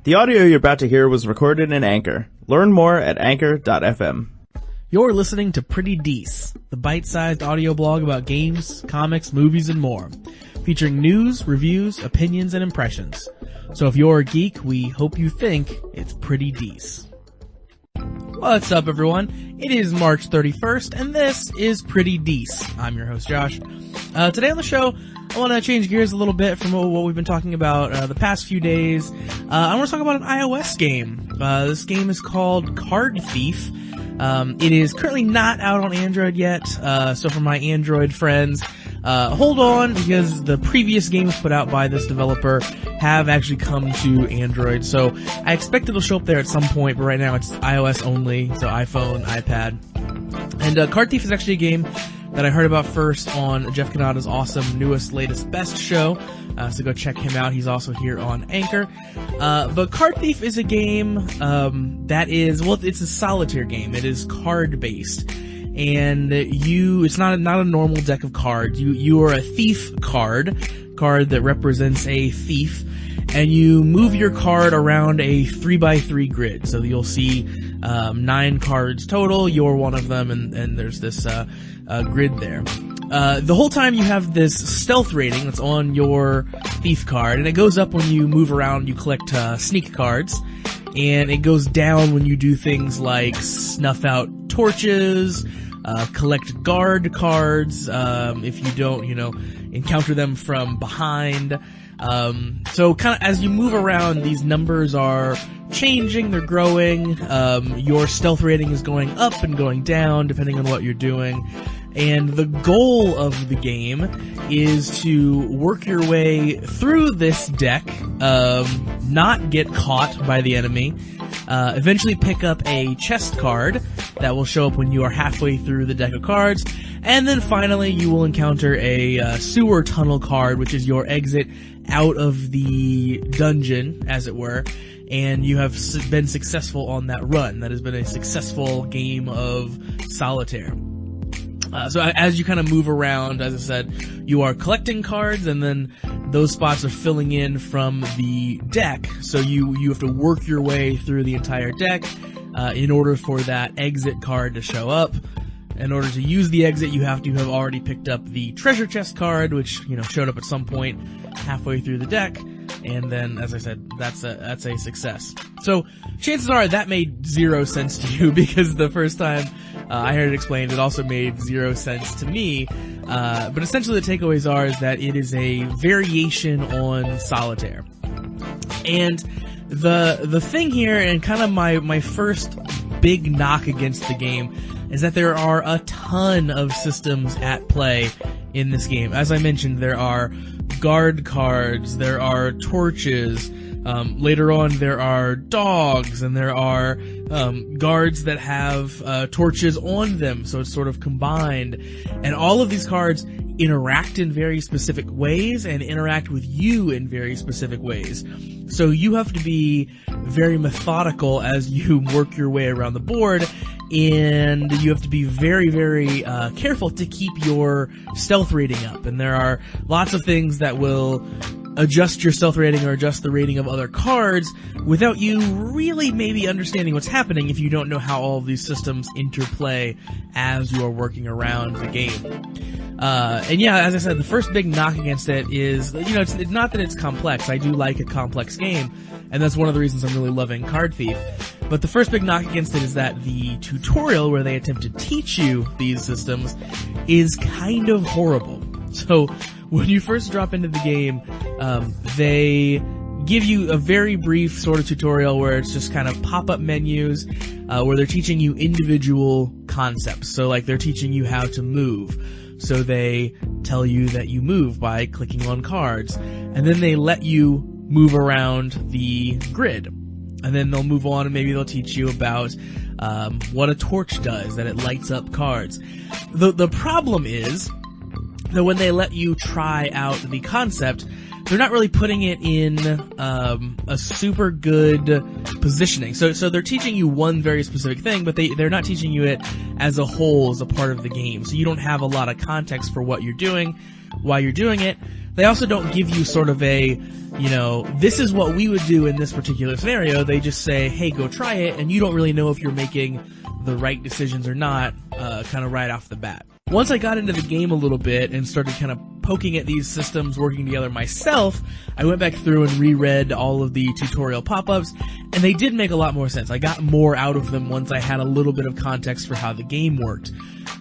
The audio you're about to hear was recorded in Anchor. Learn more at anchor.fm. You're listening to Pretty Dece, the bite-sized audio blog about games, comics, movies, and more, featuring news, reviews, opinions, and impressions. So if you're a geek, we hope you think it's Pretty Dece. What's up, everyone? It is March 31st, and this is Pretty Dece. I'm your host, Josh. Today on the show, I want to change gears a little bit from what we've been talking about the past few days. I want to talk about an iOS game. This game is called Card Thief. It is currently not out on Android yet, so for my Android friends, hold on, because the previous games put out by this developer have actually come to Android, so I expect it'll show up there at some point, but right now it's iOS only, so iPhone, iPad. And Card Thief is actually a game that I heard about first on Jeff Cannata's awesome newest, latest, best show, so go check him out. He's also here on Anchor. But Card Thief is a game that is, well, it's a solitaire game. It is card-based. And it's not a normal deck of cards. You are a thief card that represents a thief, and you move your card around a 3x3 grid. So you'll see 9 cards total. You're one of them, and there's this grid there. The whole time you have this stealth rating that's on your thief card, and it goes up when you move around. You collect sneak cards, and it goes down when you do things like snuff out torches, collect guard cards, if you don't, encounter them from behind. So kind of as you move around, these numbers are changing, they're growing, your stealth rating is going up and going down depending on what you're doing. And the goal of the game is to work your way through this deck, not get caught by the enemy, eventually pick up a chest card that will show up when you are halfway through the deck of cards, and then finally you will encounter a sewer tunnel card, which is your exit out of the dungeon, as it were, and you have been successful on that run. That has been a successful game of solitaire. So as you kind of move around, as I said, you are collecting cards, and then those spots are filling in from the deck. So you have to work your way through the entire deck in order for that exit card to show up. In order to use the exit, you have to have already picked up the treasure chest card, which showed up at some point halfway through the deck. And then, as I said, that's a success. So chances are that made 0 sense to you, because the first time I heard it explained, it also made 0 sense to me. But essentially the takeaways are is that it is a variation on solitaire. And the thing here, and kind of my first big knock against the game, is that there are a ton of systems at play in this game. As I mentioned, there are guard cards, there are torches, later on there are dogs, and there are guards that have torches on them, so it's sort of combined. And all of these cards interact in very specific ways and interact with you in very specific ways. So you have to be very methodical as you work your way around the board, and you have to be very, very careful to keep your stealth rating up. And there are lots of things that will adjust your stealth rating or adjust the rating of other cards without you really maybe understanding what's happening if you don't know how all of these systems interplay as you are working around the game. And yeah, as I said, the first big knock against it is, it's not that it's complex. I do like a complex game, and that's one of the reasons I'm really loving Card Thief. But the first big knock against it is that the tutorial where they attempt to teach you these systems is kind of horrible. So when you first drop into the game, they give you a very brief sort of tutorial where it's just kind of pop-up menus, where they're teaching you individual concepts. So like they're teaching you how to move. So they tell you that you move by clicking on cards, and then they let you move around the grid. And then they'll move on, and maybe they'll teach you about what a torch does, that it lights up cards. The problem is that when they let you try out the concept, they're not really putting it in a super good positioning. So they're teaching you one very specific thing, but they're not teaching you it as a whole, as a part of the game. So you don't have a lot of context for what you're doing, why you're doing it. They also don't give you sort of a, this is what we would do in this particular scenario. They just say, hey, go try it, and you don't really know if you're making the right decisions or not, kind of right off the bat. Once I got into the game a little bit and started kind of poking at these systems working together myself, I went back through and reread all of the tutorial pop-ups, and they did make a lot more sense. I got more out of them once I had a little bit of context for how the game worked.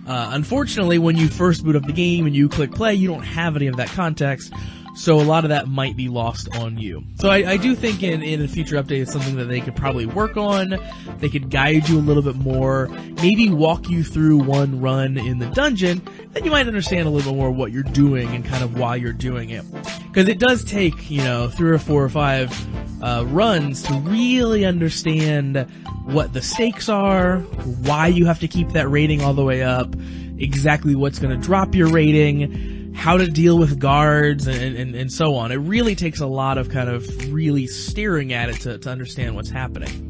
Unfortunately, when you first boot up the game and you click play, you don't have any of that context, so a lot of that might be lost on you. So I do think in a future update it's something that they could probably work on. They could guide you a little bit more, maybe walk you through one run in the dungeon, then you might understand a little more what you're doing and kind of why you're doing it. Because it does take, 3 or 4 or 5 runs to really understand what the stakes are, why you have to keep that rating all the way up, exactly what's going to drop your rating, how to deal with guards, and so on. It really takes a lot of kind of really staring at it to understand what's happening.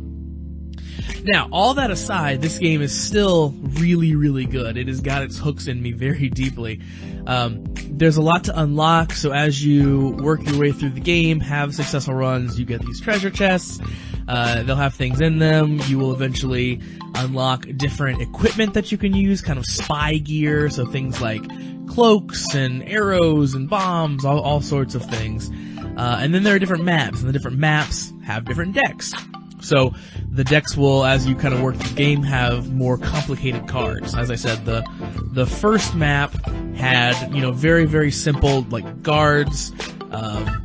Now, all that aside, this game is still really, really good. It has got its hooks in me very deeply. There's a lot to unlock, so as you work your way through the game, have successful runs, you get these treasure chests. They'll have things in them. You will eventually unlock different equipment that you can use, kind of spy gear, so things like cloaks and arrows and bombs, all sorts of things. And then there are different maps, and the different maps have different decks. So the decks will, as you kind of work the game, have more complicated cards. As I said, the first map had, very, very simple, like, guards,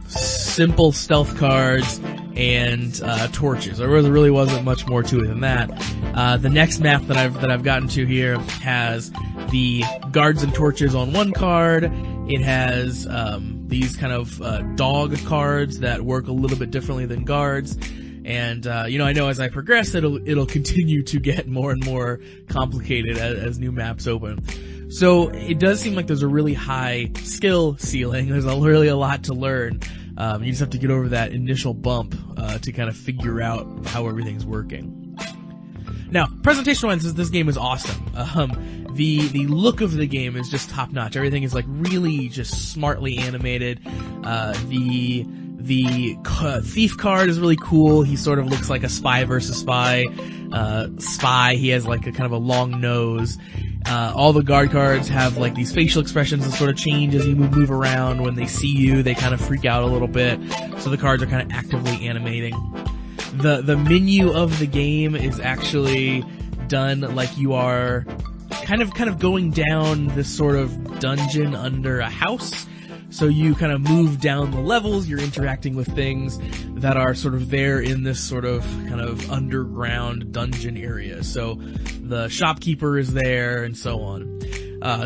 simple stealth cards, and torches. There really wasn't much more to it than that. The next map that I've gotten to here has the guards and torches on one card. It has these kind of dog cards that work a little bit differently than guards. And, I know as I progress, it'll continue to get more and more complicated as new maps open. So it does seem like there's a really high skill ceiling. There's really a lot to learn. You just have to get over that initial bump, to kind of figure out how everything's working. Now, presentation-wise, this game is awesome. The look of the game is just top-notch. Everything is like really just smartly animated. The thief card is really cool. He sort of looks like a spy versus spy spy. He has like a kind of a long nose. All the guard cards have like these facial expressions that sort of change as you move around. When they see you, they kind of freak out a little bit. So the cards are kind of actively animating. The menu of the game is actually done like you are kind of going down this sort of dungeon under a house. So you kind of move down the levels, you're interacting with things that are sort of there in this sort of kind of underground dungeon area. So the shopkeeper is there and so on.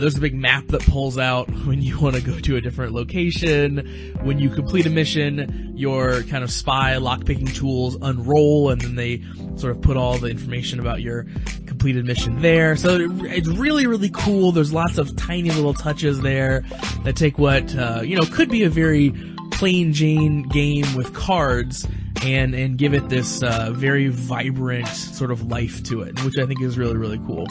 There's a big map that pulls out when you want to go to a different location. When you complete a mission, your kind of spy lockpicking tools unroll, and then they sort of put all the information about your completed mission there. So it's really, really cool. There's lots of tiny little touches there that take what, could be a very plain Jane game with cards and give it this, very vibrant sort of life to it, which I think is really, really cool.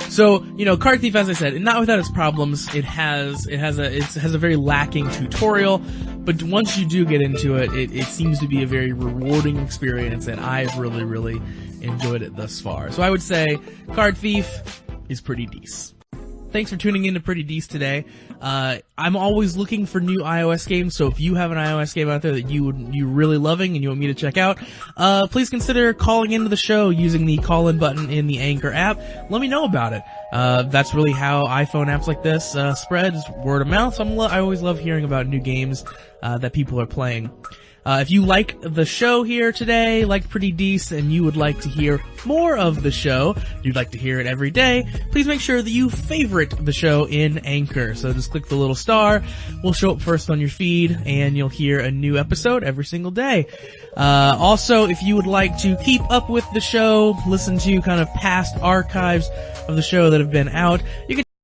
So, Card Thief, as I said, not without its problems. It has a very lacking tutorial, but once you do get into it, it seems to be a very rewarding experience, and I've really, really enjoyed it thus far. So I would say Card Thief is pretty decent. Thanks for tuning in to Pretty Dece today. I'm always looking for new iOS games, so if you have an iOS game out there that you're really loving and you want me to check out, please consider calling into the show using the call-in button in the Anchor app. Let me know about it. That's really how iPhone apps like this spread, is word of mouth. So I always love hearing about new games that people are playing. If you like the show here today, like Pretty Dece, and you would like to hear more of the show, you'd like to hear it every day, please make sure that you favorite the show in Anchor. So just click the little star, we'll show up first on your feed, and you'll hear a new episode every single day. Also, if you would like to keep up with the show, listen to kind of past archives of the show that have been out, you can